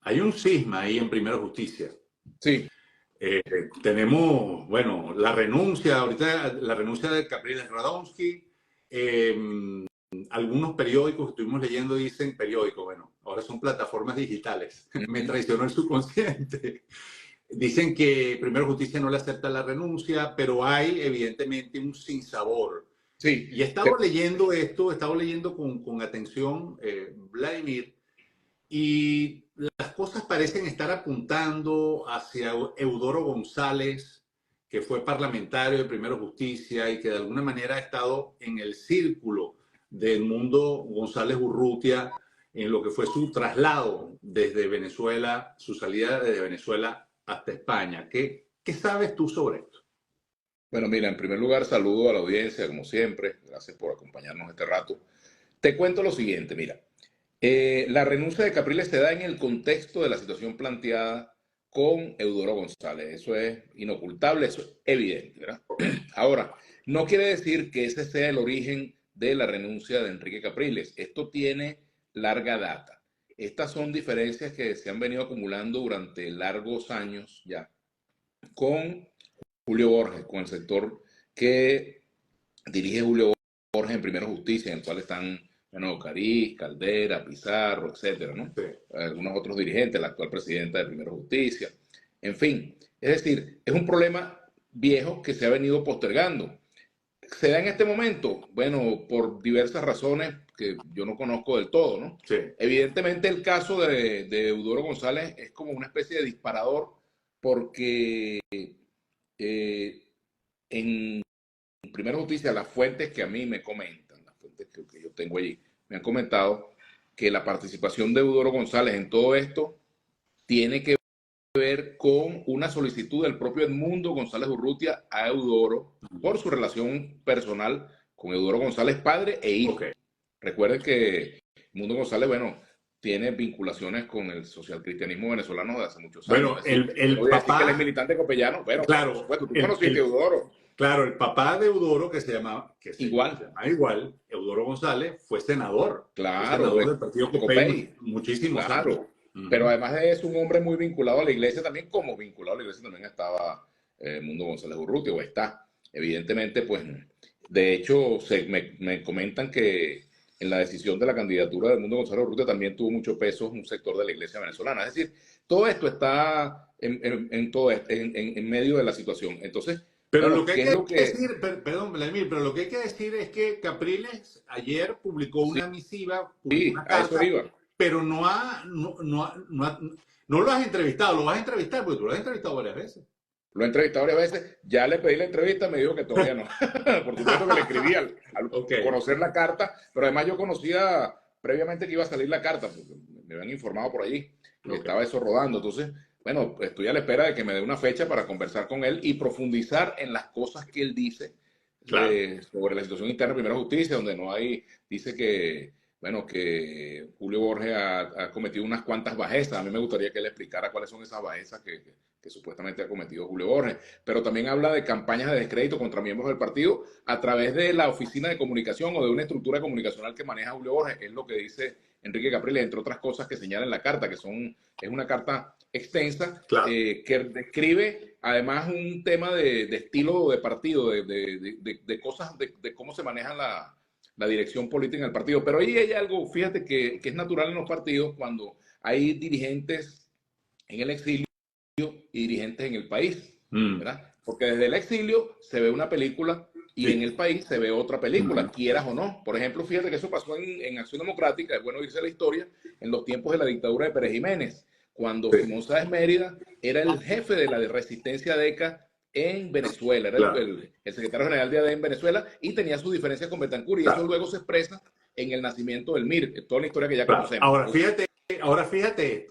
Hay un cisma ahí en Primera Justicia. Sí. Eh, Tenemos, bueno, la renuncia, ahorita la renuncia de Capriles Radonsky. Algunos periódicos que estuvimos leyendo dicen periódicos, bueno, ahora son plataformas digitales. Me traicionó el subconsciente. Dicen que Primera Justicia no le acepta la renuncia, pero hay evidentemente un sinsabor. Sí. Y he estado leyendo esto, he estado leyendo con atención, Vladimir, y las cosas parecen estar apuntando hacia Eudoro González, que fue parlamentario de Primera Justicia y que de alguna manera ha estado en el círculo del mundo González Urrutia en lo que fue su traslado desde Venezuela, su salida desde Venezuela hasta España. ¿Qué sabes tú sobre esto? Bueno, mira, en primer lugar, saludo a la audiencia, como siempre. Gracias por acompañarnos este rato. Te cuento lo siguiente, mira. La renuncia de Capriles se da en el contexto de la situación planteada con Eudoro González. Eso es inocultable, eso es evidente, ¿verdad? Ahora, no quiere decir que ese sea el origen de la renuncia de Enrique Capriles. Esto tiene larga data. Estas son diferencias que se han venido acumulando durante largos años ya con Julio Borges, con el sector que dirige Julio Borges en Primera Justicia, en el cual están Cariz, Caldera, Pizarro, etcétera, ¿no? Sí. Algunos otros dirigentes, la actual presidenta de Primera Justicia. En fin, es decir, es un problema viejo que se ha venido postergando. ¿Se da en este momento? Bueno, por diversas razones que yo no conozco del todo, ¿no? Sí. Evidentemente el caso de Eudoro González es como una especie de disparador porque en Primera Justicia, las fuentes que a mí me comentan, las fuentes que yo tengo allí, me han comentado que la participación de Eudoro González en todo esto tiene que ver con una solicitud del propio Edmundo González Urrutia a Eudoro por su relación personal con Eudoro González, padre e hijo. Okay. Recuerden que Edmundo González, bueno, tiene vinculaciones con el socialcristianismo venezolano de hace muchos años. Bueno, el papá, decir que él es militante copellano. Bueno, claro, por supuesto, tú conociste a Eudoro. Claro, el papá de Eudoro, que se llamaba igual, Eudoro González, fue senador. Claro, fue senador del partido Copey muchísimos años. Pero además de eso, un hombre muy vinculado a la iglesia también, como vinculado a la iglesia también estaba Mundo González Urrutia, o está. Evidentemente, pues, de hecho, me comentan que en la decisión de la candidatura de Mundo González Urrutia también tuvo mucho peso un sector de la iglesia venezolana. Es decir, todo esto está en medio de la situación. Entonces, pero bueno, lo que hay que decir, perdón, Vladimir, pero lo que hay que decir es que Capriles ayer publicó una misiva, una carta, a eso iba. Pero no lo has entrevistado, lo vas a entrevistar porque tú lo has entrevistado varias veces. Lo he entrevistado varias veces, ya le pedí la entrevista, me dijo que todavía no. Por supuesto que le escribí al conocer la carta, pero además yo conocía previamente que iba a salir la carta, porque me habían informado por allí que estaba eso rodando. Entonces, bueno, estoy a la espera de que me dé una fecha para conversar con él y profundizar en las cosas que él dice sobre la situación interna de Primera Justicia, donde no hay, dice que, bueno, que Julio Borges ha cometido unas cuantas bajezas. A mí me gustaría que él explicara cuáles son esas bajezas que supuestamente ha cometido Julio Borges. Pero también habla de campañas de descrédito contra miembros del partido a través de la oficina de comunicación o de una estructura comunicacional que maneja Julio Borges. Es lo que dice Enrique Capriles, entre otras cosas que señala en la carta, es una carta extensa que describe además un tema de estilo de partido, de cosas, de cómo se maneja la dirección política en el partido. Pero ahí hay algo, fíjate, que es natural en los partidos cuando hay dirigentes en el exilio y dirigentes en el país, ¿verdad? Porque desde el exilio se ve una película y en el país se ve otra película, quieras o no. Por ejemplo, fíjate que eso pasó en Acción Democrática, es bueno irse a la historia, en los tiempos de la dictadura de Pérez Jiménez, cuando Simón Sáenz Mérida era el jefe de la resistencia DECA en Venezuela, era el secretario general de AD en Venezuela y tenía sus diferencias con Betancur y eso luego se expresa en el nacimiento del MIR, toda la historia que ya conocemos. Ahora fíjate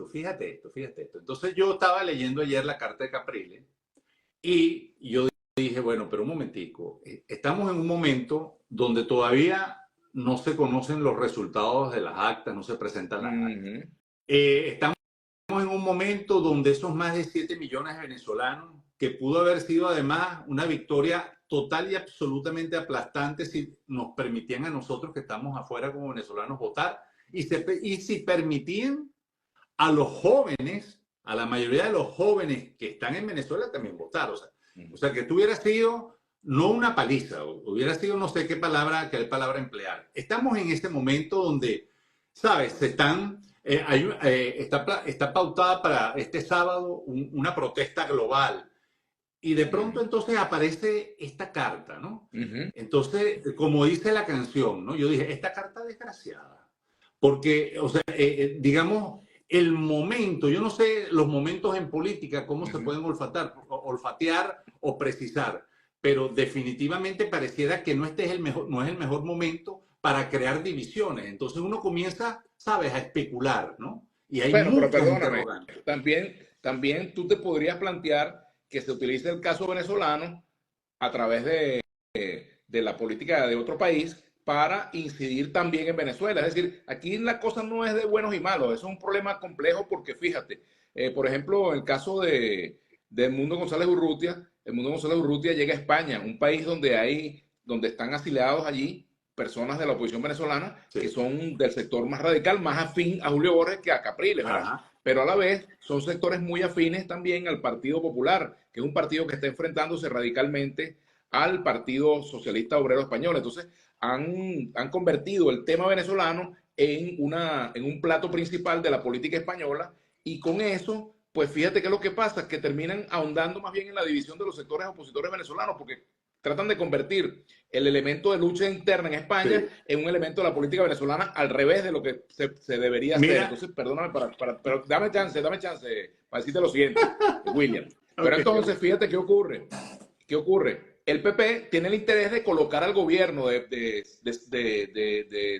esto. Entonces yo estaba leyendo ayer la carta de Capriles y yo dije, bueno, pero un momentico, estamos en un momento donde todavía no se conocen los resultados de las actas, no se presentan las actas. Estamos en un momento donde esos más de 7 millones de venezolanos, que pudo haber sido además una victoria total y absolutamente aplastante si nos permitían a nosotros que estamos afuera como venezolanos votar, y si permitían a los jóvenes, a la mayoría de los jóvenes que están en Venezuela también votar. O sea que tú hubieras sido no una paliza, hubiera sido no sé qué palabra emplear. Estamos en este momento donde, ¿sabes? Está pautada para este sábado una protesta global. Y de pronto entonces aparece esta carta, ¿no? Entonces, como dice la canción, ¿no? Yo dije, esta carta desgraciada. Porque, o sea, digamos, el momento, yo no sé los momentos en política, cómo se pueden olfatear o precisar, pero definitivamente pareciera que no es el mejor momento para crear divisiones. Entonces uno comienza, ¿sabes?, a especular, ¿no? Y hay Bueno, pero muchos perdóname, interrogantes. también tú te podrías plantear que se utilice el caso venezolano a través de la política de otro país para incidir también en Venezuela. Es decir, aquí la cosa no es de buenos y malos, es un problema complejo porque fíjate, por ejemplo, el caso de Edmundo González Urrutia, Edmundo González Urrutia llega a España, un país donde están asilados allí personas de la oposición venezolana que son del sector más radical, más afín a Julio Borges que a Capriles, ¿verdad? Pero a la vez son sectores muy afines también al Partido Popular, que es un partido que está enfrentándose radicalmente al Partido Socialista Obrero Español. Entonces, han convertido el tema venezolano en un plato principal de la política española y con eso, pues fíjate qué es lo que pasa, que terminan ahondando más bien en la división de los sectores opositores venezolanos, porque tratan de convertir el elemento de lucha interna en España en un elemento de la política venezolana al revés de lo que se debería hacer. Entonces, perdóname, pero dame chance para decirte lo siguiente, William. Pero entonces, fíjate qué ocurre. ¿Qué ocurre? El PP tiene el interés de colocar al gobierno de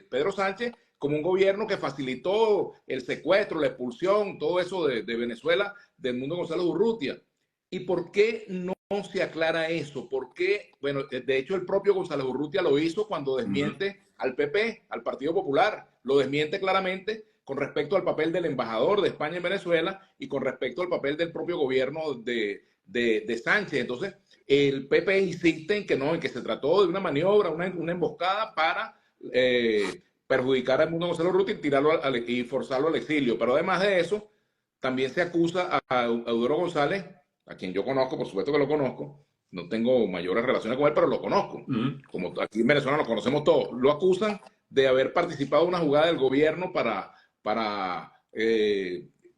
Pedro Sánchez como un gobierno que facilitó el secuestro, la expulsión, todo eso de Venezuela, del Edmundo González Urrutia. ¿Y por qué no se aclara eso? ¿Por qué? Bueno, de hecho el propio González Urrutia lo hizo cuando desmiente al PP, al Partido Popular. Lo desmiente claramente con respecto al papel del embajador de España en Venezuela y con respecto al papel del propio gobierno de Sánchez. Entonces, el PP insiste en que no, en que se trató de una maniobra, una emboscada para perjudicar a Edmundo González Urrutia y tirarlo y forzarlo al exilio. Pero además de eso, también se acusa a Eudoro González, a quien yo conozco, por supuesto que lo conozco, no tengo mayores relaciones con él, pero lo conozco. Como aquí en Venezuela lo conocemos todos. Lo acusan de haber participado en una jugada del gobierno para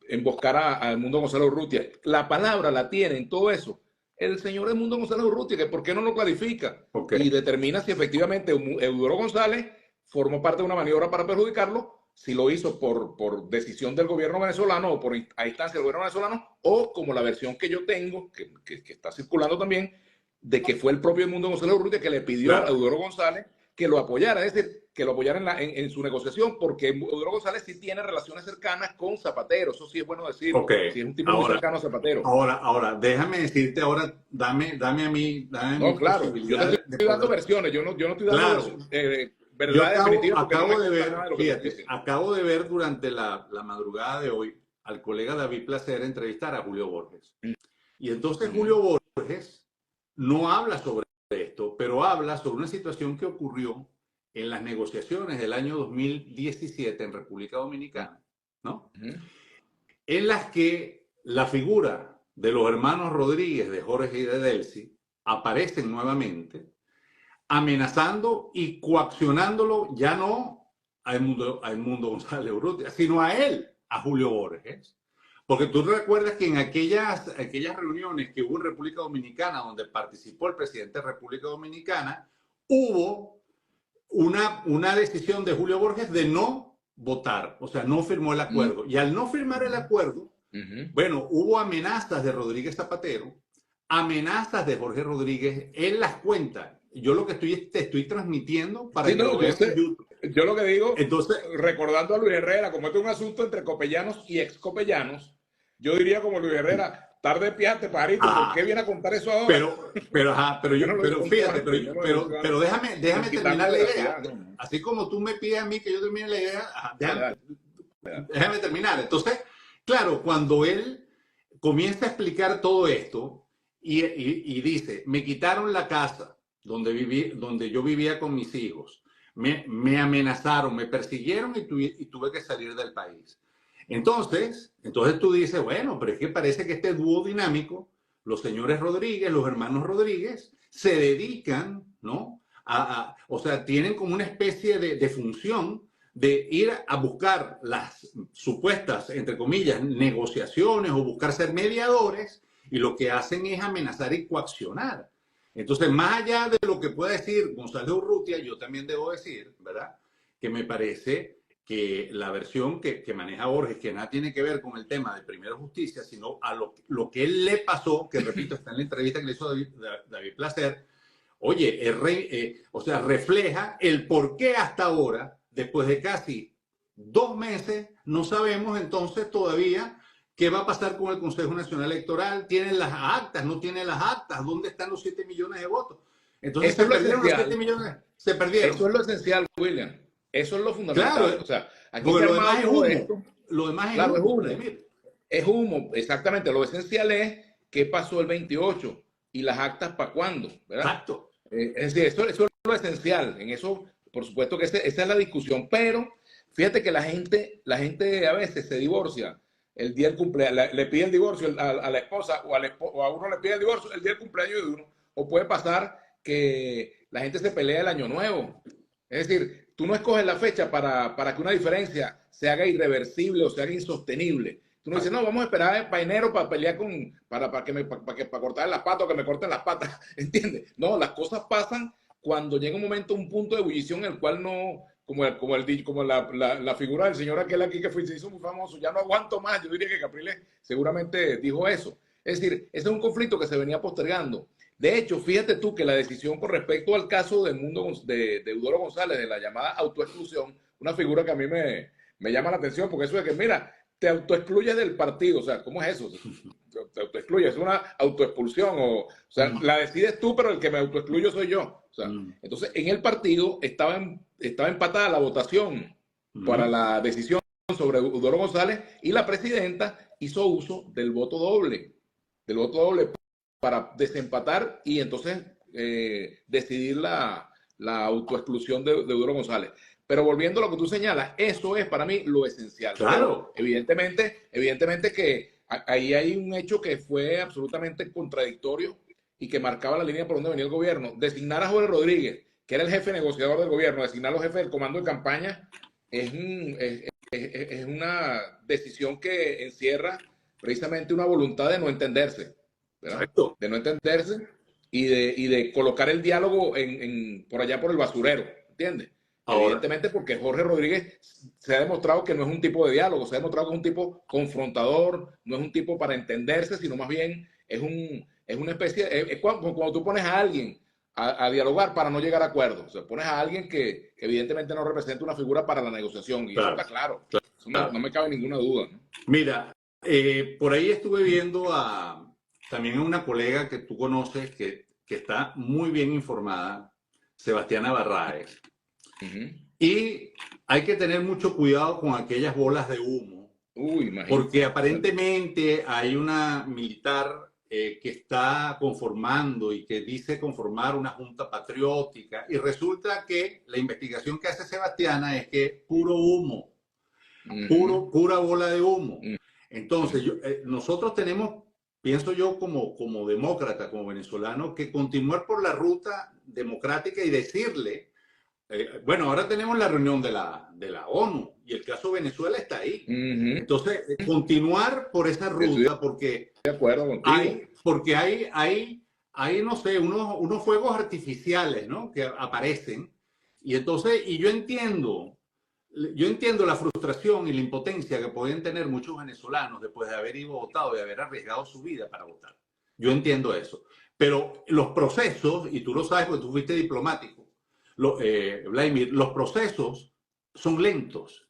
emboscar a Edmundo González Urrutia. La palabra la tiene en todo eso el señor Edmundo González Urrutia, que por qué no lo clarifica y determina si efectivamente Eudoro González formó parte de una maniobra para perjudicarlo, si lo hizo por decisión del gobierno venezolano o por a instancia del gobierno venezolano, o como la versión que yo tengo, que está circulando también, de que fue el propio Edmundo González Urrutia que le pidió a Eudoro González que lo apoyara, es decir, que lo apoyara en su negociación, porque Eudoro González sí tiene relaciones cercanas con Zapatero, eso sí es bueno decirlo, sí es un tipo muy cercano a Zapatero. Ahora, déjame decirte dame a mí, no, claro, yo te estoy dando versiones, yo no estoy dando verdad definitiva. Acabo de ver durante la madrugada de hoy al colega David Placer entrevistar a Julio Borges. Y entonces Julio Borges no habla sobre esto, pero habla sobre una situación que ocurrió en las negociaciones del año 2017 en República Dominicana, ¿no? En las que la figura de los hermanos Rodríguez, de Jorge y de Delcy, aparecen nuevamente amenazando y coaccionándolo ya no a Edmundo González Urrutia, sino a él, a Julio Borges. Porque tú recuerdas que en aquellas reuniones que hubo en República Dominicana, donde participó el presidente de República Dominicana, hubo una decisión de Julio Borges de no votar, o sea, no firmó el acuerdo. Y al no firmar el acuerdo, bueno, hubo amenazas de Rodríguez Zapatero, amenazas de Jorge Rodríguez, él las cuenta. Yo lo que te estoy transmitiendo para que lo veas en YouTube. Yo lo que digo, entonces, recordando a Luis Herrera, como este es un asunto entre copellanos y excopellanos, yo diría como Luis Herrera, tarde piaste, pajarito, ¿por qué viene a contar eso ahora? Pero déjame terminar la idea. Así como tú me pides a mí que yo termine la idea, déjame terminar. Entonces, claro, cuando él comienza a explicar todo esto y dice, me quitaron la casa donde yo vivía con mis hijos, me amenazaron, me persiguieron y tuve que salir del país. Entonces tú dices, bueno, pero es que parece que este dúo dinámico, los señores Rodríguez, los hermanos Rodríguez, se dedican, ¿no? O sea, tienen como una especie de función de ir a buscar las supuestas, entre comillas, negociaciones o buscar ser mediadores, y lo que hacen es amenazar y coaccionar. Entonces, más allá de lo que pueda decir González Urrutia, yo también debo decir, ¿verdad?, que me parece que la versión que maneja Borges, que nada tiene que ver con el tema de Primero Justicia, sino a lo que él le pasó, que repito, está en la entrevista que le hizo David Placer, oye, o sea, refleja el por qué hasta ahora, después de casi 2 meses, no sabemos entonces todavía qué va a pasar con el Consejo Nacional Electoral. ¿Tienen las actas? ¿No tienen las actas? ¿Dónde están los 7 millones de votos? Entonces eso se perdieron los 7 millones. Se perdieron. Eso es lo esencial, William. Eso es lo fundamental. Claro, o sea, aquí porque se lo demás es humo. Esto. Lo demás claro, es humo. Es humo, exactamente. Lo esencial es qué pasó el 28 y las actas para cuándo, ¿verdad? Exacto. Es decir, eso es lo esencial. En eso, por supuesto que esa es la discusión. Pero fíjate que la gente a veces se divorcia el día del cumpleaños, le pide el divorcio a la esposa o a uno le pide el divorcio el día del cumpleaños de uno. O puede pasar que la gente se pelea el año nuevo. Es decir, tú no escoges la fecha para que una diferencia se haga irreversible o se haga insostenible. Tú no dices, no, vamos a esperar para enero para pelear para cortar las patas o que me corten las patas. ¿Entiendes? No, las cosas pasan cuando llega un momento, un punto de ebullición en el cual no, como la figura del señor aquel aquí que se hizo muy famoso, ya no aguanto más. Yo diría que Capriles seguramente dijo eso. Es decir, ese es un conflicto que se venía postergando. De hecho, fíjate tú que la decisión con respecto al caso del mundo de Eudoro González, de la llamada autoexclusión, una figura que a mí me llama la atención, porque eso de que, mira, te autoexcluyes del partido, o sea, ¿cómo es eso? Te autoexcluyes, es una autoexpulsión, o sea, la decides tú, pero el que me autoexcluyo soy yo. O sea, entonces, en el partido estaba empatada la votación para la decisión sobre Eudoro González y la presidenta hizo uso del voto doble para desempatar y entonces decidir la autoexclusión de Eudoro González. Pero volviendo a lo que tú señalas, eso es para mí lo esencial. Claro. Pero evidentemente que ahí hay un hecho que fue absolutamente contradictorio y que marcaba la línea por donde venía el gobierno. Designar a Jorge Rodríguez, que era el jefe negociador del gobierno, designar a los jefes del comando de campaña, es una decisión que encierra precisamente una voluntad de no entenderse. De no entenderse y de colocar el diálogo por allá por el basurero, ¿entiendes? Ahora, evidentemente porque Jorge Rodríguez se ha demostrado que no es un tipo de diálogo, se ha demostrado que es un tipo confrontador, no es un tipo para entenderse, sino más bien es una especie, es cuando tú pones a alguien a dialogar para no llegar a acuerdos, o sea, pones a alguien que evidentemente no representa una figura para la negociación, y claro, eso está claro, eso no me cabe ninguna duda, ¿no? Mira, por ahí estuve viendo también una colega que tú conoces que está muy bien informada, Sebastiana Barraez. Y hay que tener mucho cuidado con aquellas bolas de humo, porque aparentemente hay una militar que está conformando y que dice conformar una junta patriótica, y resulta que la investigación que hace Sebastiana es que puro humo, pura bola de humo. Entonces, nosotros tenemos, pienso yo como demócrata, como venezolano, que continuar por la ruta democrática y decirle, bueno, ahora tenemos la reunión de la ONU y el caso Venezuela está ahí. Entonces, continuar por esa ruta porque de acuerdo contigo. Hay, no sé, unos fuegos artificiales, ¿no?, que aparecen. Y entonces, yo entiendo la frustración y la impotencia que pueden tener muchos venezolanos después de haber ido votado y de haber arriesgado su vida para votar. Yo entiendo eso. Pero los procesos, y tú lo sabes porque tú fuiste diplomático, Vladimir, los procesos son lentos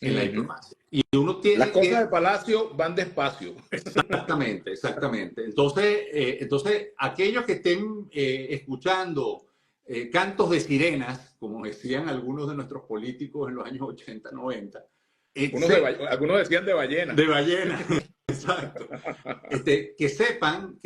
en la diplomacia. Y uno tiene las cosas de Palacio van despacio. Exactamente. Entonces, aquellos que estén escuchando cantos de sirenas, como decían algunos de nuestros políticos en los años 80, 90. Algunos decían de ballena. De ballena, exacto. Que sepan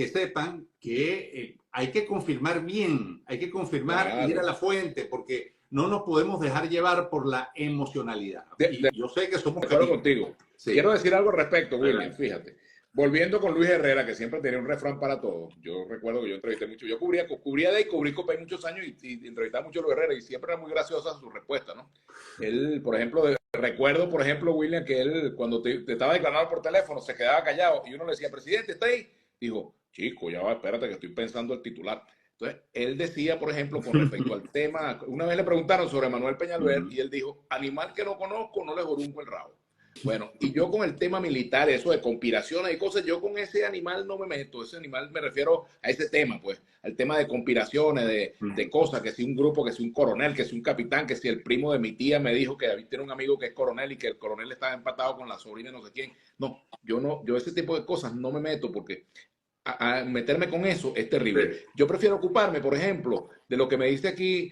que hay que confirmar bien, hay que confirmar y ir a la fuente, porque no nos podemos dejar llevar por la emocionalidad. Y yo sé que somos... De acuerdo contigo. Sí. Quiero decir algo al respecto, William, fíjate. Volviendo con Luis Herrera, que siempre tenía un refrán para todos. Yo recuerdo que yo entrevisté mucho. Yo cubría de y cubrí Copay muchos años y entrevistaba mucho a Luis Herrera y siempre era muy graciosa su respuesta, ¿no? Él, por ejemplo, recuerdo, por ejemplo, William, que él cuando te estaba declarando por teléfono se quedaba callado y uno le decía, presidente, ¿está ahí? Dijo, chico, ya va, espérate que estoy pensando el titular. Entonces, él decía, por ejemplo, con respecto al tema, una vez le preguntaron sobre Manuel Peñalver y él dijo, animal que no conozco, no le jorunco el rabo. Bueno, y yo con el tema militar, eso de conspiraciones y cosas, yo con ese animal no me meto. Ese animal me refiero a ese tema, pues, al tema de conspiraciones, de cosas, que si un grupo, que si un coronel, que si un capitán, que si el primo de mi tía me dijo que David tiene un amigo que es coronel y que el coronel estaba empatado con la sobrina de no sé quién. No, yo ese tipo de cosas no me meto porque a meterme con eso es terrible. Sí. Yo prefiero ocuparme, por ejemplo, de lo que me dice aquí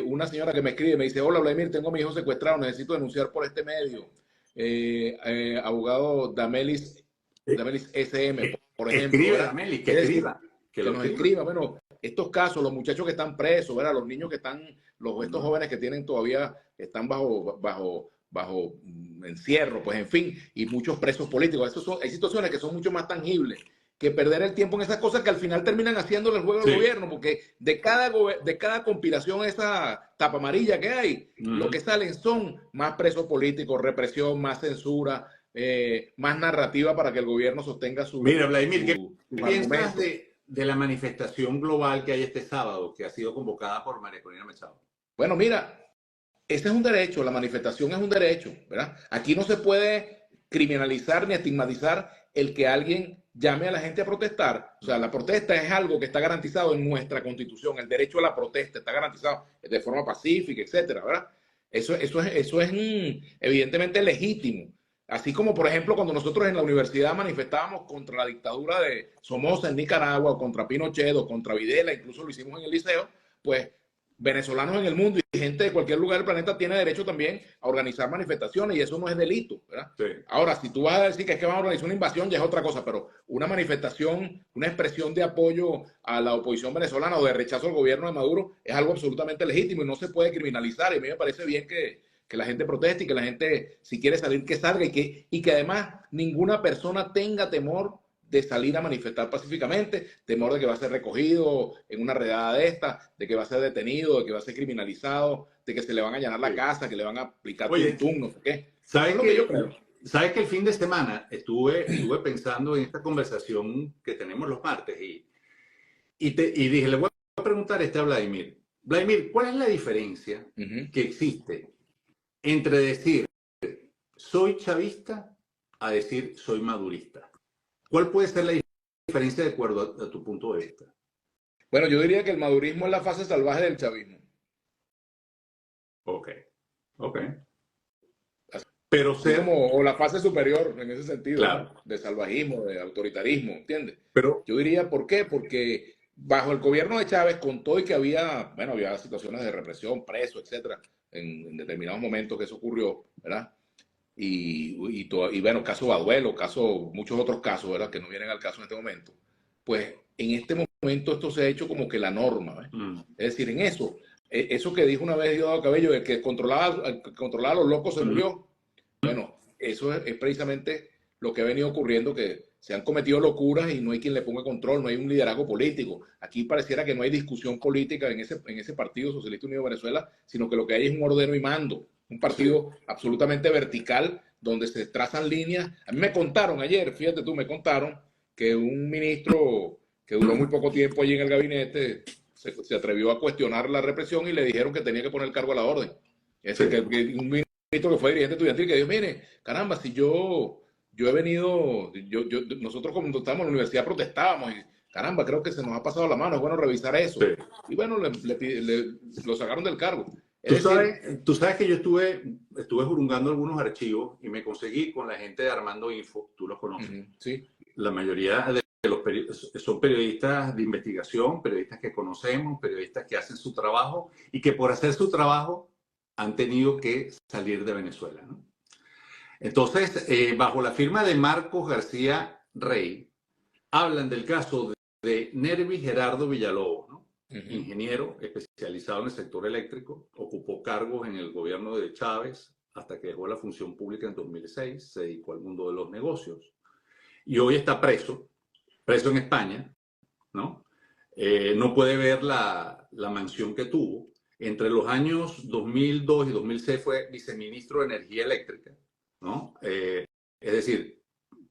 una señora que me escribe, me dice, hola Vladimir, tengo a mi hijo secuestrado, necesito denunciar por este medio. Abogado Damelis SM, por ejemplo. Escribe, Damelis, que escriba. Que nos escriba. Bueno, estos casos, los muchachos que están presos, ¿verdad? Los niños que están, estos jóvenes que tienen todavía, están bajo encierro, pues en fin, y muchos presos políticos. Hay situaciones que son mucho más tangibles que perder el tiempo en esas cosas que al final terminan haciéndole el juego al gobierno, porque de cada conspiración, esa tapa amarilla que hay, lo que salen son más presos políticos, represión, más censura, más narrativa para que el gobierno sostenga su... Mira, Vladimir, ¿qué piensas de la manifestación global que hay este sábado, que ha sido convocada por María Corina Machado? Bueno, mira, ese es un derecho, la manifestación es un derecho, ¿verdad? Aquí no se puede criminalizar ni estigmatizar el que alguien llame a la gente a protestar. O sea, la protesta es algo que está garantizado en nuestra Constitución. El derecho a la protesta está garantizado de forma pacífica, etcétera, ¿verdad? Eso es evidentemente legítimo. Así como, por ejemplo, cuando nosotros en la universidad manifestábamos contra la dictadura de Somoza en Nicaragua, o contra Pinochet, o contra Videla, incluso lo hicimos en el liceo, pues venezolanos en el mundo y gente de cualquier lugar del planeta tiene derecho también a organizar manifestaciones y eso no es delito, ¿verdad? Sí. Ahora, si tú vas a decir que es que van a organizar una invasión, ya es otra cosa, pero una manifestación, una expresión de apoyo a la oposición venezolana o de rechazo al gobierno de Maduro es algo absolutamente legítimo y no se puede criminalizar. Y a mí me parece bien que la gente proteste y que la gente, si quiere salir, que salga y que además ninguna persona tenga temor de salir a manifestar pacíficamente, temor de que va a ser recogido en una redada de esta, de que va a ser detenido, de que va a ser criminalizado, de que se le van a allanar la casa, que le van a aplicar tuntún, no sé qué. ¿Sabes que el fin de semana estuve pensando en esta conversación que tenemos los martes y dije, le voy a preguntar a Vladimir. Vladimir, ¿cuál es la diferencia que existe entre decir soy chavista a decir soy madurista? ¿Cuál puede ser la diferencia de acuerdo a tu punto de vista? Bueno, yo diría que el madurismo es la fase salvaje del chavismo. Ok. Pero o la fase superior en ese sentido, claro, ¿no? De salvajismo, de autoritarismo, ¿entiendes? Pero yo diría, ¿por qué? Porque bajo el gobierno de Chávez, con todo y que había situaciones de represión, preso, etcétera, en determinados momentos que eso ocurrió, ¿verdad? Y bueno, caso Baduelo, muchos otros casos, ¿verdad? Que no vienen al caso en este momento. Pues en este momento esto se ha hecho como que la norma, ¿eh? Es decir, en eso que dijo una vez Diosdado Cabello, el que controlaba a los locos se murió. Bueno, eso es precisamente lo que ha venido ocurriendo, que se han cometido locuras y no hay quien le ponga control, no hay un liderazgo político. Aquí pareciera que no hay discusión política en ese Partido Socialista Unido de Venezuela, sino que lo que hay es un ordeno y mando. Un partido absolutamente vertical donde se trazan líneas. A mí me contaron ayer, fíjate tú, me contaron que un ministro que duró muy poco tiempo allí en el gabinete se atrevió a cuestionar la represión y le dijeron que tenía que poner cargo a la orden. Es decir, que un ministro que fue dirigente estudiantil que dijo, mire, caramba, si yo he venido, nosotros cuando estábamos en la universidad protestábamos y caramba, creo que se nos ha pasado la mano, es bueno revisar eso. Sí. Y bueno, lo sacaron del cargo. Tú sabes que yo estuve jurungando algunos archivos y me conseguí con la gente de Armando Info, tú los conoces. Sí. La mayoría de son periodistas de investigación, periodistas que conocemos, periodistas que hacen su trabajo y que por hacer su trabajo han tenido que salir de Venezuela, ¿no? Entonces, bajo la firma de Marcos García Rey, hablan del caso de Nervi Gerardo Villalobos, ¿no? ingeniero especializado en el sector eléctrico, ocupó cargos en el gobierno de Chávez hasta que dejó la función pública en 2006, se dedicó al mundo de los negocios y hoy está preso en España, ¿no? No puede ver la mansión que tuvo. Entre los años 2002 y 2006 fue viceministro de Energía Eléctrica, ¿no? Es decir,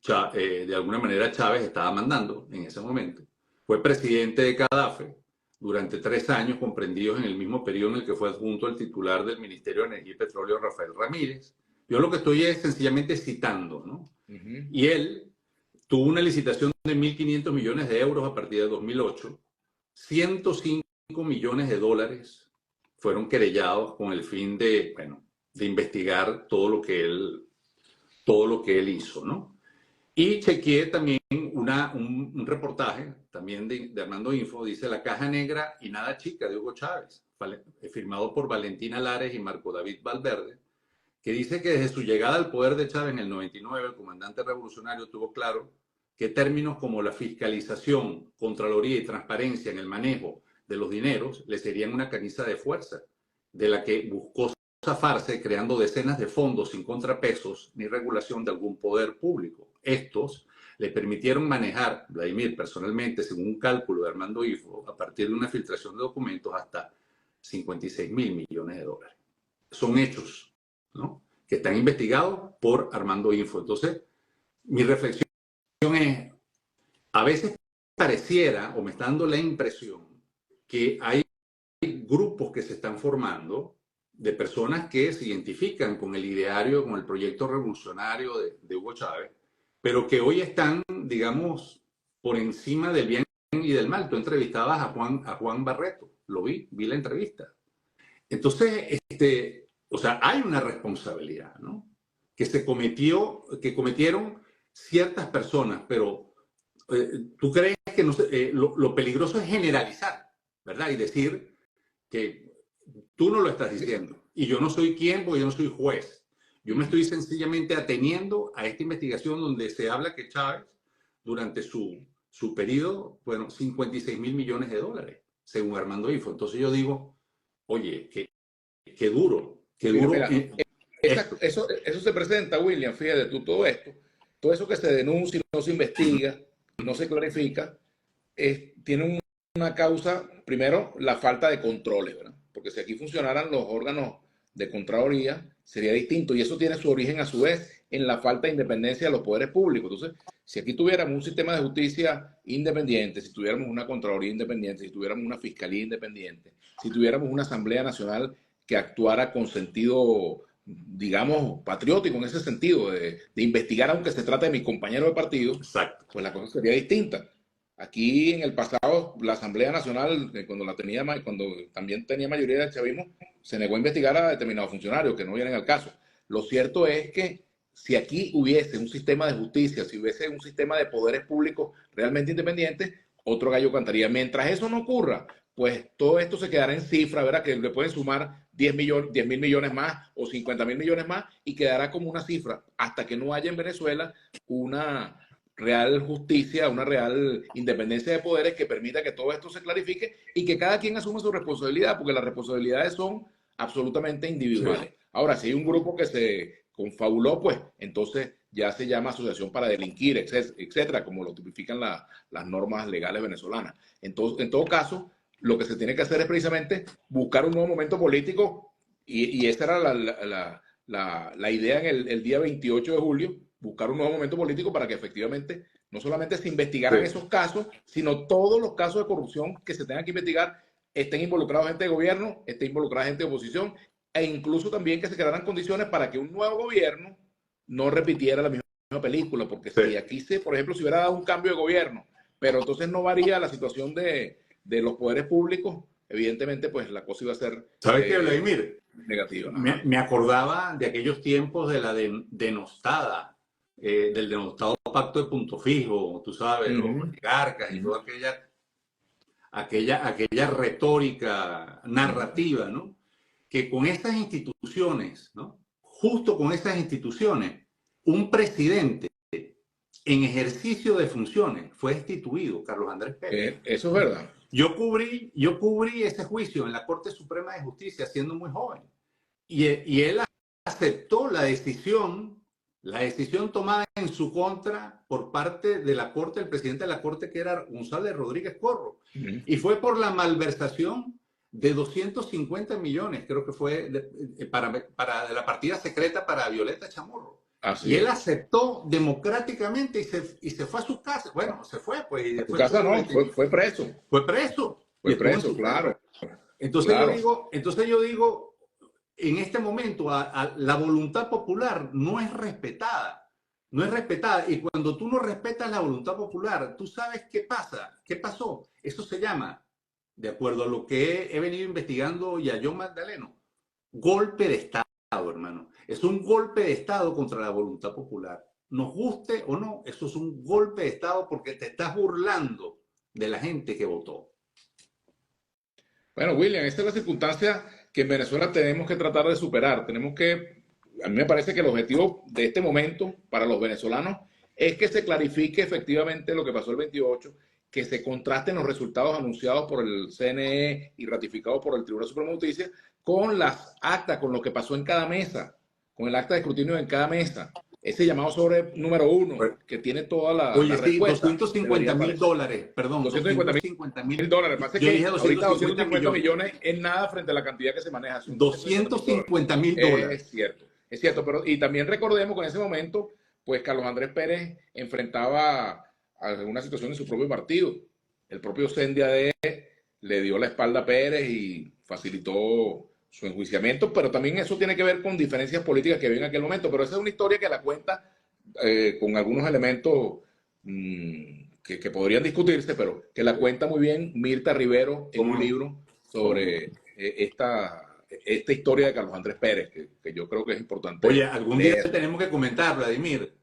de alguna manera Chávez estaba mandando en ese momento. Fue presidente de CADAFE durante 3 años, comprendidos en el mismo periodo en el que fue adjunto al titular del Ministerio de Energía y Petróleo, Rafael Ramírez. Yo lo que estoy es sencillamente citando, ¿no? Y él tuvo una licitación de 1.500 millones de euros a partir de 2008. 105 millones de dólares fueron querellados con el fin de, bueno, de investigar todo lo que él hizo, ¿no? Y chequeé también un reportaje también de Armando Info, dice La Caja Negra y Nada Chica de Hugo Chávez, firmado por Valentina Lares y Marco David Valverde, que dice que desde su llegada al poder de Chávez en el 99, el comandante revolucionario tuvo claro que términos como la fiscalización, contraloría y transparencia en el manejo de los dineros le serían una camisa de fuerza, de la que buscó zafarse creando decenas de fondos sin contrapesos ni regulación de algún poder público. Estos le permitieron manejar, Vladimir, personalmente, según un cálculo de Armando Info, a partir de una filtración de documentos, hasta 56.000 millones de dólares. Son hechos, ¿no?, que están investigados por Armando Info. Entonces, mi reflexión es, a veces pareciera, o me está dando la impresión, que hay grupos que se están formando de personas que se identifican con el ideario, con el proyecto revolucionario de Hugo Chávez, pero que hoy están, digamos, por encima del bien y del mal. Tú entrevistabas a Juan Barreto, lo vi la entrevista. Entonces, o sea, hay una responsabilidad, ¿no?, que cometieron ciertas personas, pero ¿tú crees que lo peligroso es generalizar, ¿verdad? Y decir que tú no lo estás diciendo y yo no soy quien, porque yo no soy juez. Yo me estoy sencillamente ateniendo a esta investigación donde se habla que Chávez, durante su periodo, bueno, 56.000 millones de dólares, según Armando Info. Entonces yo digo, oye, qué duro, qué duro. Mira, eso se presenta, William, fíjate tú, todo eso que se denuncia, no se investiga, no se clarifica, tiene una causa, primero, la falta de controles, ¿verdad? Porque si aquí funcionaran los órganos de Contraloría, sería distinto, y eso tiene su origen a su vez en la falta de independencia de los poderes públicos. Entonces, si aquí tuviéramos un sistema de justicia independiente, si tuviéramos una Contraloría independiente, si tuviéramos una Fiscalía independiente, si tuviéramos una Asamblea Nacional que actuara con sentido, digamos, patriótico en ese sentido, de investigar aunque se trate de mi compañero de partido, exacto, pues la cosa sería distinta. Aquí en el pasado, la Asamblea Nacional, cuando también tenía mayoría del chavismo, se negó a investigar a determinados funcionarios que no vienen al caso. Lo cierto es que si aquí hubiese un sistema de justicia, si hubiese un sistema de poderes públicos realmente independientes, otro gallo cantaría. Mientras eso no ocurra, pues todo esto se quedará en cifra, ¿verdad? Que le pueden sumar 10.000 millones más o 50.000 millones más y quedará como una cifra hasta que no haya en Venezuela una real justicia, una real independencia de poderes que permita que todo esto se clarifique y que cada quien asuma su responsabilidad, porque las responsabilidades son absolutamente individuales. Sí. Ahora, si hay un grupo que se confabuló, pues entonces ya se llama asociación para delinquir, etcétera, como lo tipifican las normas legales venezolanas. Entonces, en todo caso, lo que se tiene que hacer es precisamente buscar un nuevo momento político y esa era la idea en el día 28 de julio, buscar un nuevo momento político para que efectivamente no solamente se investigaran esos casos, sino todos los casos de corrupción que se tengan que investigar, estén involucrados gente de gobierno, esté involucrada gente de oposición, e incluso también que se crearan condiciones para que un nuevo gobierno no repitiera la misma película, porque si aquí por ejemplo, si hubiera dado un cambio de gobierno, pero entonces no varía la situación de los poderes públicos, evidentemente pues la cosa iba a ser ¿sabes qué, Vladimir? Negativa. Me acordaba de aquellos tiempos de la denostada, del denostado pacto de Punto Fijo, tú sabes, los oligarcas y toda aquella retórica narrativa, ¿no? Que con estas instituciones, ¿no?, justo con estas instituciones, un presidente en ejercicio de funciones fue destituido Carlos Andrés Pérez. Eso es verdad. Yo cubrí ese juicio en la Corte Suprema de Justicia siendo muy joven. Y él aceptó la decisión tomada en su contra por parte de la Corte, el presidente de la Corte, que era González Rodríguez Corro. Y fue por la malversación de 250 millones, creo que fue para la partida secreta para Violeta Chamorro. Así y él aceptó democráticamente y se fue a su casa. Bueno, se fue, pues. Y después su casa no, fue preso. Fue preso. Fue preso, claro. Entonces, claro. Yo digo, en este momento la voluntad popular no es respetada. No es respetada. Y cuando tú no respetas la voluntad popular, tú sabes qué pasa. ¿Qué pasó? Eso se llama, de acuerdo a lo que he venido investigando y a John Magdaleno, golpe de Estado, hermano. Es un golpe de Estado contra la voluntad popular. Nos guste o no, eso es un golpe de Estado porque te estás burlando de la gente que votó. Bueno, William, esta es la circunstancia que en Venezuela tenemos que tratar de superar. Tenemos que, a mí me parece que el objetivo de este momento para los venezolanos es que se clarifique efectivamente lo que pasó el 28, que se contrasten los resultados anunciados por el CNE y ratificados por el Tribunal Supremo de Justicia con las actas, con lo que pasó en cada mesa, con el acta de escrutirio en cada mesa. Ese llamado sobre número 1, que tiene toda la, oye, la respuesta. $250,000, perdón. $250,000. Pasa que ahorita 250 millones es nada frente a la cantidad que se maneja. $250,000. Es cierto, pero y también recordemos que en ese momento, pues Carlos Andrés Pérez enfrentaba alguna situación en su propio partido. El propio CNDD le dio la espalda a Pérez y facilitó su enjuiciamiento, pero también eso tiene que ver con diferencias políticas que había en aquel momento. Pero esa es una historia que la cuenta con algunos elementos que podrían discutirse, pero que la cuenta muy bien Mirta Rivero en un libro sobre esta historia de Carlos Andrés Pérez, que yo creo que es importante. Oye, algún día tenemos que comentar, Vladimir,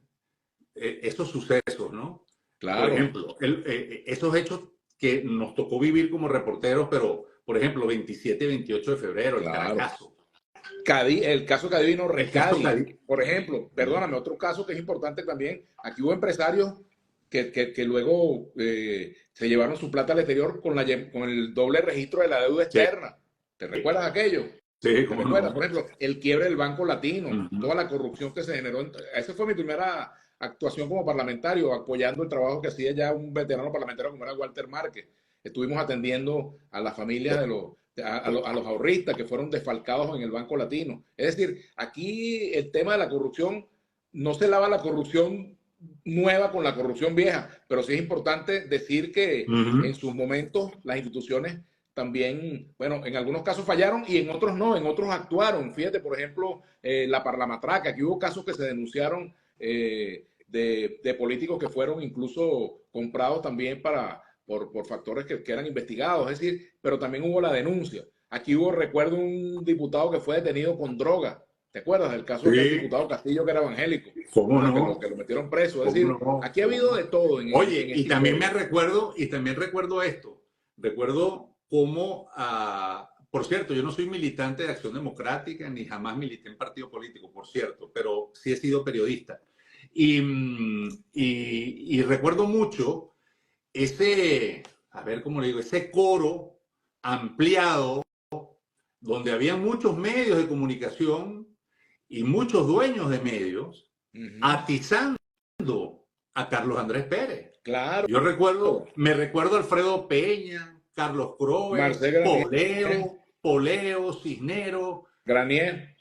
esos sucesos, ¿no? Claro. Por ejemplo, esos hechos que nos tocó vivir como reporteros, pero, por ejemplo, 27 y 28 de febrero, claro. El Caracazo. El caso Cadivino Recadi, por ejemplo, perdóname, otro caso que es importante también, aquí hubo empresarios que luego se llevaron su plata al exterior con el doble registro de la deuda externa. ¿Te recuerdas aquello? Sí, ¿Te recuerdas? Por ejemplo, el quiebre del Banco Latino, toda la corrupción que se generó. Esa fue mi primera actuación como parlamentario, apoyando el trabajo que hacía ya un veterano parlamentario como era Walter Márquez. Estuvimos atendiendo a las familias de los ahorristas que fueron desfalcados en el Banco Latino. Es decir, aquí el tema de la corrupción no se lava la corrupción nueva con la corrupción vieja, pero sí es importante decir que en sus momentos las instituciones también, bueno, en algunos casos fallaron y en otros no, en otros actuaron. Fíjate, por ejemplo, la Parlamatraca, aquí hubo casos que se denunciaron de políticos que fueron incluso comprados también por factores que eran investigados, es decir, pero también hubo la denuncia. Aquí recuerdo un diputado que fue detenido con droga. ¿Te acuerdas del caso del diputado Castillo que era evangélico? ¿Cómo no? Que lo metieron preso. Es decir, aquí ha habido de todo. Oye, y también recuerdo esto. Recuerdo cómo, por cierto, yo no soy militante de Acción Democrática ni jamás milité en partido político, por cierto, pero sí he sido periodista. Y recuerdo mucho ese coro ampliado donde había muchos medios de comunicación y muchos dueños de medios atizando a Carlos Andrés Pérez. Claro. Me recuerdo a Alfredo Peña, Carlos Croes, Poleo, Cisnero, Granier.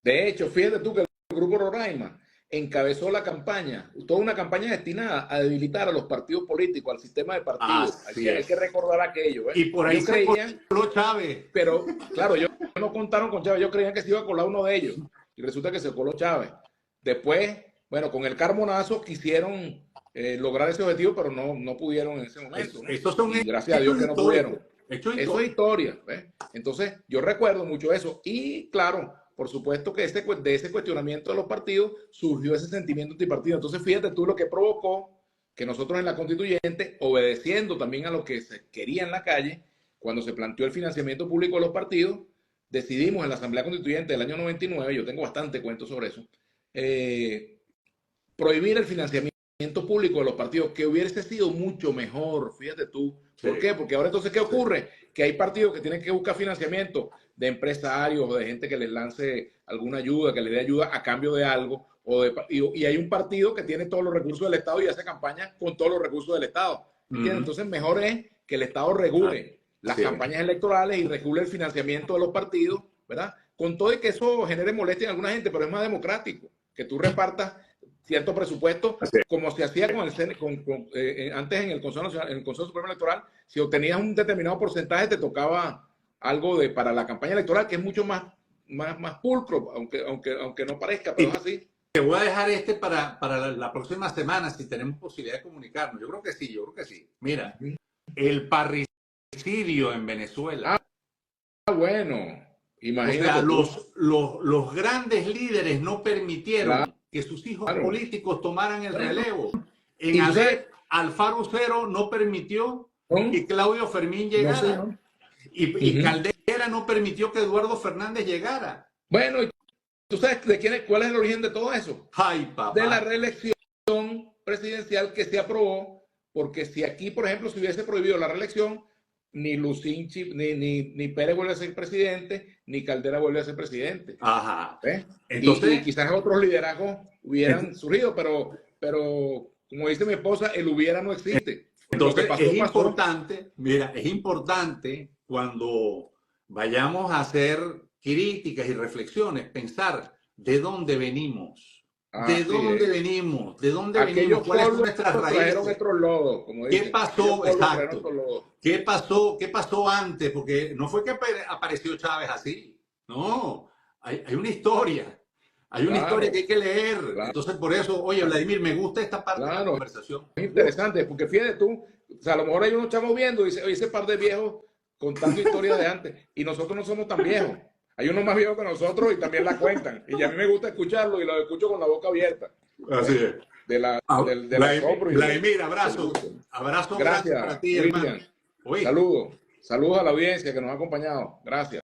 De hecho, fíjate tú que el Grupo Roraima encabezó la campaña, toda una campaña destinada a debilitar a los partidos políticos, al sistema de partidos. Hay que recordar aquello. Y por ahí se coló Chávez. Pero, claro, ellos no contaron con Chávez, ellos creían que se iba a colar uno de ellos. Y resulta que se coló Chávez. Después, bueno, con el Carmonazo quisieron lograr ese objetivo, pero no pudieron en ese momento. Gracias a Dios que no pudieron. Eso es historia. ¿ves? Entonces, yo recuerdo mucho eso. Y, claro, por supuesto que de ese cuestionamiento de los partidos surgió ese sentimiento antipartido. Entonces, fíjate tú lo que provocó que nosotros en la constituyente, obedeciendo también a lo que se quería en la calle, cuando se planteó el financiamiento público de los partidos, decidimos en la Asamblea Constituyente del año 99, yo tengo bastante cuento sobre eso, prohibir el financiamiento público de los partidos, que hubiese sido mucho mejor, fíjate tú. ¿Por qué? Porque ahora entonces, ¿qué ocurre? Que hay partidos que tienen que buscar financiamiento de empresarios o de gente que les lance alguna ayuda, que les dé ayuda a cambio de algo, y hay un partido que tiene todos los recursos del Estado y hace campaña con todos los recursos del Estado. ¿Entiendes? Entonces, mejor es que el Estado regule las campañas electorales y regule el financiamiento de los partidos, ¿verdad? Con todo y que eso genere molestia en alguna gente, pero es más democrático que tú repartas cierto presupuesto, como se hacía con antes en el Consejo Supremo Electoral. Si obtenías un determinado porcentaje, te tocaba algo para la campaña electoral, que es mucho más pulcro, aunque no parezca, pero es así. Te voy a dejar para la próxima semana, si tenemos posibilidad de comunicarnos. Yo creo que sí. Mira, el parricidio en Venezuela. Bueno, imagínate. O sea, los grandes líderes no permitieron que sus hijos políticos tomaran el relevo. En Ader, Alfaro Cero no permitió que Claudio Fermín llegara. Y Caldera no permitió que Eduardo Fernández llegara. Bueno, ¿tú sabes cuál es el origen de todo eso? Ay, papá. De la reelección presidencial que se aprobó, porque si aquí, por ejemplo, se hubiese prohibido la reelección, ni Lucinchi, ni Pérez vuelve a ser presidente, ni Caldera vuelve a ser presidente. Ajá. Entonces, y quizás otros liderazgos hubieran surgido, pero como dice mi esposa, el hubiera no existe. Entonces, es importante cuando vayamos a hacer críticas y reflexiones, pensar de dónde venimos. ¿De dónde venimos? ¿De dónde venimos? ¿Cuáles son nuestras raíces? ¿Qué pasó? Exacto. ¿Qué pasó antes? Porque no fue que apareció Chávez así. No, hay una historia. Hay una historia que hay que leer. Entonces, por eso, oye, Vladimir, me gusta esta parte de la conversación. Es interesante, porque fíjate tú, o sea, a lo mejor hay unos chamos viendo y dice, oye, ese par de viejos contando historias de antes, y nosotros no somos tan viejos. Hay unos más viejos que nosotros y también la cuentan. Y a mí me gusta escucharlo y lo escucho con la boca abierta. Así es. Vladimir, abrazo. Abrazo. Gracias para ti, hermano. Saludos. Saludos a la audiencia que nos ha acompañado. Gracias.